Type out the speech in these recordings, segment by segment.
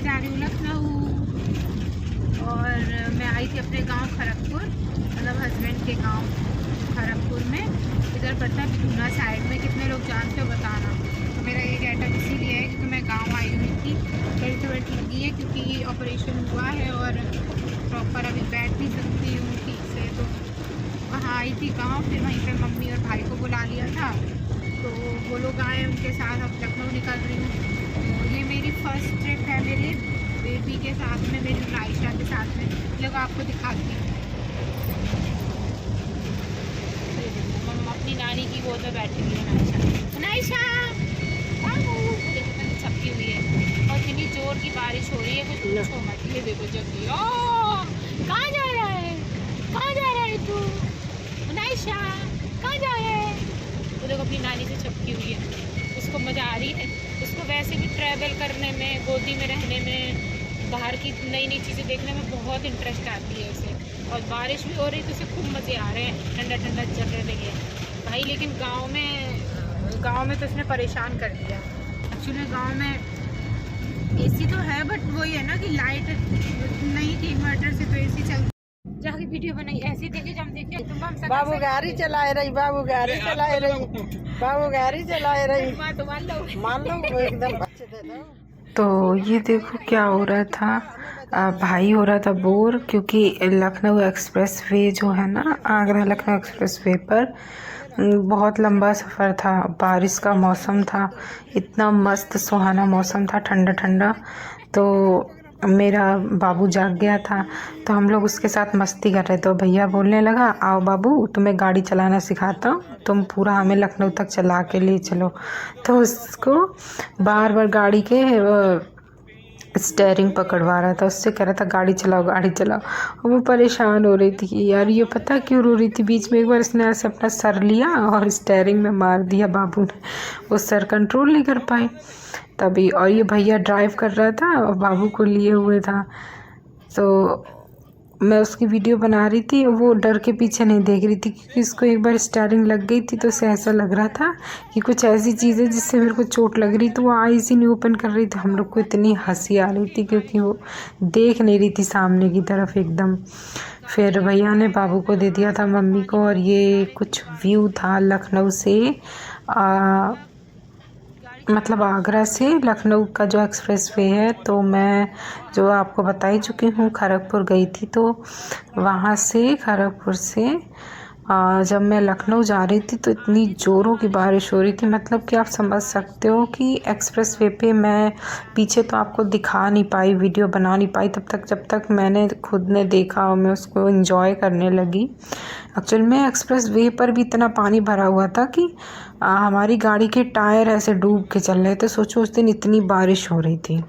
जा रही हूँ लखनऊ। और मैं आई थी अपने गांव खड़गपुर, मतलब हस्बैंड के गांव खड़गपुर में। इधर पड़ता है पूना साइड में। कितने लोग जानते हो बताना। तो मेरा ये गेटअप इसीलिए है क्योंकि मैं गांव आई हुई थी। मेरी तबीयत लगी है क्योंकि ऑपरेशन हुआ है और प्रॉपर अभी बैठ नहीं सकती हूँ ठीक से। तो वहाँ आई थी गाँव, फिर वहीं पर मम्मी और भाई को बुला लिया था, तो वो लोग आए, उनके साथ अब लखनऊ निकल रही हूँ। तो ये मेरी फर्स्ट ट्रिप है मेरे बेबी के साथ में, मेरी आयशा के साथ में। लोग आपको दिखाती हूँ। मम्मा अपनी नानी की गोद में बैठी हुई है आयशा। देखो छपकी हुई है और इतनी जोर की बारिश हो रही है, कुछ पूछो मत। ये देखो जल्दी, कहाँ जा रहा है, कहाँ जा रहा है तू आयशा, कहाँ जा रहा है। वो देखो अपनी नानी से छपकी हुई है, उसको मज़ा आ रही है। उसको वैसे भी ट्रैवल करने में, गोदी में रहने में, बाहर की नई नई चीज़ें देखने में बहुत इंटरेस्ट आती है उसे। और बारिश भी हो रही तो उसे खूब मज़े आ रहे हैं, ठंडा ठंडा जगह लगे भाई। लेकिन गांव में तो इसने परेशान कर दिया। एक्चुअली गांव में एसी तो है, बट वही है ना कि लाइट नहीं थी इन्वर्टर से, तो एसी चल जाके वीडियो बनाई। ऐसे देखे जब देखे तुम बाबू गाड़ी चलाए रही, बाबू गाड़ी चलाए रही, बाबू गाड़ी चलाए रही। मान लो एकदम अच्छे दे दो। तो ये देखो क्या हो रहा था। भाई हो रहा था बोर, क्योंकि लखनऊ एक्सप्रेस वे जो है ना, आगरा लखनऊ एक्सप्रेस वे पर बहुत लंबा सफ़र था। बारिश का मौसम था, इतना मस्त सुहाना मौसम था, ठंडा ठंडा। तो मेरा बाबू जाग गया था, तो हम लोग उसके साथ मस्ती कर रहे थे। तो भैया बोलने लगा, आओ बाबू तुम्हें गाड़ी चलाना सिखाता हूँ, तुम पूरा हमें लखनऊ तक चला के ले चलो। तो उसको बार बार गाड़ी के स्टेयरिंग पकड़वा रहा था, उससे कह रहा था गाड़ी चलाओ गाड़ी चलाओ। और वो परेशान हो रही थी कि यार ये पता क्यों रो रही थी। बीच में एक बार इसने ऐसे अपना सर लिया और स्टेयरिंग में मार दिया बाबू ने, वो सर कंट्रोल नहीं कर पाए तभी। और ये भैया ड्राइव कर रहा था और बाबू को लिए हुए था। तो मैं उसकी वीडियो बना रही थी, वो डर के पीछे नहीं देख रही थी, क्योंकि इसको एक बार स्टेयरिंग लग गई थी तो उसे ऐसा लग रहा था कि कुछ ऐसी चीज़ है जिससे मेरे को चोट लग रही। तो वो आईज ही नहीं ओपन कर रही थी। हम लोग को इतनी हंसी आ रही थी क्योंकि वो देख नहीं रही थी सामने की तरफ एकदम। फिर भैया ने बाबू को दे दिया था मम्मी को। और ये कुछ व्यू था लखनऊ से, मतलब आगरा से लखनऊ का जो एक्सप्रेस वे है। तो मैं जो आपको बता ही चुकी हूँ, खड़गपुर गई थी। तो वहाँ से खड़गपुर से जब मैं लखनऊ जा रही थी तो इतनी ज़ोरों की बारिश हो रही थी, मतलब कि आप समझ सकते हो कि एक्सप्रेस वे पे मैं पीछे तो आपको दिखा नहीं पाई, वीडियो बना नहीं पाई तब तक, जब तक मैंने खुद ने देखा और मैं उसको एंजॉय करने लगी। एक्चुअल में एक्सप्रेस वे पर भी इतना पानी भरा हुआ था कि हमारी गाड़ी के टायर ऐसे डूब के चल रहे थे। सोचो उस दिन इतनी बारिश हो रही थी।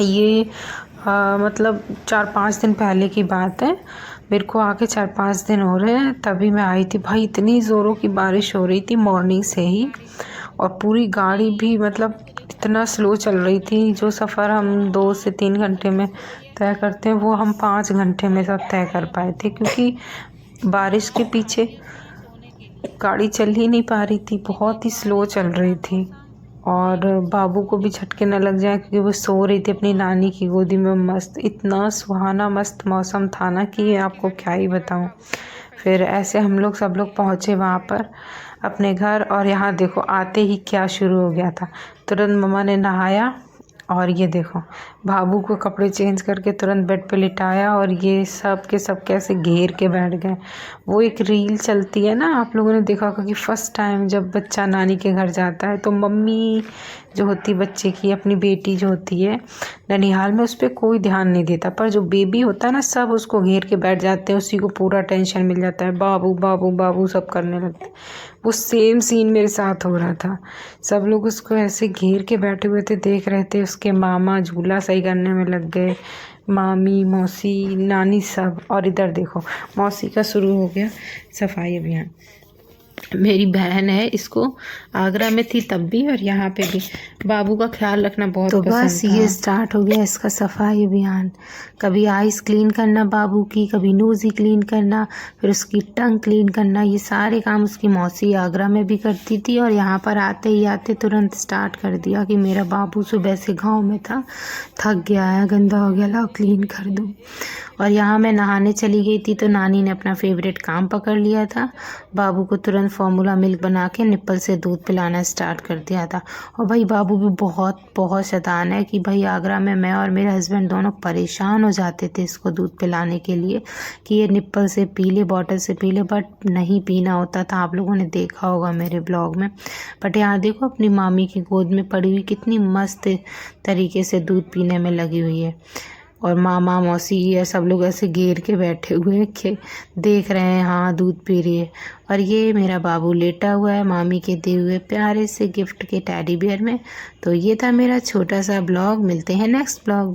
ये मतलब 4-5 दिन पहले की बात है, मेरे को आके 4-5 दिन हो रहे हैं, तभी मैं आई थी। भाई इतनी ज़ोरों की बारिश हो रही थी मॉर्निंग से ही, और पूरी गाड़ी भी मतलब इतना स्लो चल रही थी। जो सफ़र हम 2 से 3 घंटे में तय करते हैं वो हम 5 घंटे में सब तय कर पाए थे, क्योंकि बारिश के पीछे गाड़ी चल ही नहीं पा रही थी, बहुत ही स्लो चल रही थी। और बाबू को भी झटके न लग जाए क्योंकि वो सो रही थी अपनी नानी की गोदी में मस्त। इतना सुहाना मस्त मौसम था ना कि आपको क्या ही बताऊं। फिर ऐसे हम लोग सब लोग पहुँचे वहाँ पर अपने घर। और यहाँ देखो आते ही क्या शुरू हो गया था। तुरंत मम्मा ने नहाया और ये देखो बाबू को कपड़े चेंज करके तुरंत बेड पे लिटाया, और ये सब के सब कैसे घेर के बैठ गए। वो एक रील चलती है ना, आप लोगों ने देखा होगा कि फर्स्ट टाइम जब बच्चा नानी के घर जाता है तो मम्मी जो होती है बच्चे की, अपनी बेटी जो होती है ननिहाल में, उस पर कोई ध्यान नहीं देता, पर जो बेबी होता है ना सब उसको घेर के बैठ जाते हैं, उसी को पूरा टेंशन मिल जाता है, बाबू बाबू बाबू सब करने लगते हैं। वो सेम सीन मेरे साथ हो रहा था, सब लोग उसको ऐसे घेर के बैठे हुए थे, देख रहे थे। उसके मामा झूला सही करने में लग गए, मामी मौसी नानी सब। और इधर देखो मौसी का शुरू हो गया सफाई अभियान। मेरी बहन है, इसको आगरा में थी तब भी और यहाँ पे भी बाबू का ख्याल रखना बहुत तो पसंद बस था। ये स्टार्ट हो गया इसका सफाई अभियान। कभी आइस क्लीन करना बाबू की, कभी नोज़ी क्लीन करना, फिर उसकी टंग क्लीन करना। ये सारे काम उसकी मौसी आगरा में भी करती थी और यहाँ पर आते ही आते तुरंत स्टार्ट कर दिया कि मेरा बाबू सुबह से गाँव में था, थक गया है, गंदा हो गया, लाओ क्लीन कर दूँ। और यहाँ मैं नहाने चली गई थी तो नानी ने अपना फेवरेट काम पकड़ लिया था, बाबू को तुरंत फार्मूला मिल्क बना के निप्पल से दूध पिलाना स्टार्ट कर दिया था। और भाई बाबू भी बहुत बहुत शैतान है कि भाई आगरा में मैं और मेरे हस्बैंड दोनों परेशान हो जाते थे इसको दूध पिलाने के लिए कि ये निप्पल से पी ले, बॉटल से पी ले, बट नहीं पीना होता था। आप लोगों ने देखा होगा मेरे ब्लॉग में। बट यहाँ देखो अपनी मामी की गोद में पड़ी हुई कितनी मस्त तरीके से दूध पीने में लगी हुई है। और मामा मौसी ये सब लोग ऐसे घेर के बैठे हुए हैं कि देख रहे हैं, हाँ दूध पी रही है। और ये मेरा बाबू लेटा हुआ है मामी के दिए हुए प्यारे से गिफ्ट के टेडी बियर में। तो ये था मेरा छोटा सा ब्लॉग। मिलते हैं नेक्स्ट ब्लॉग।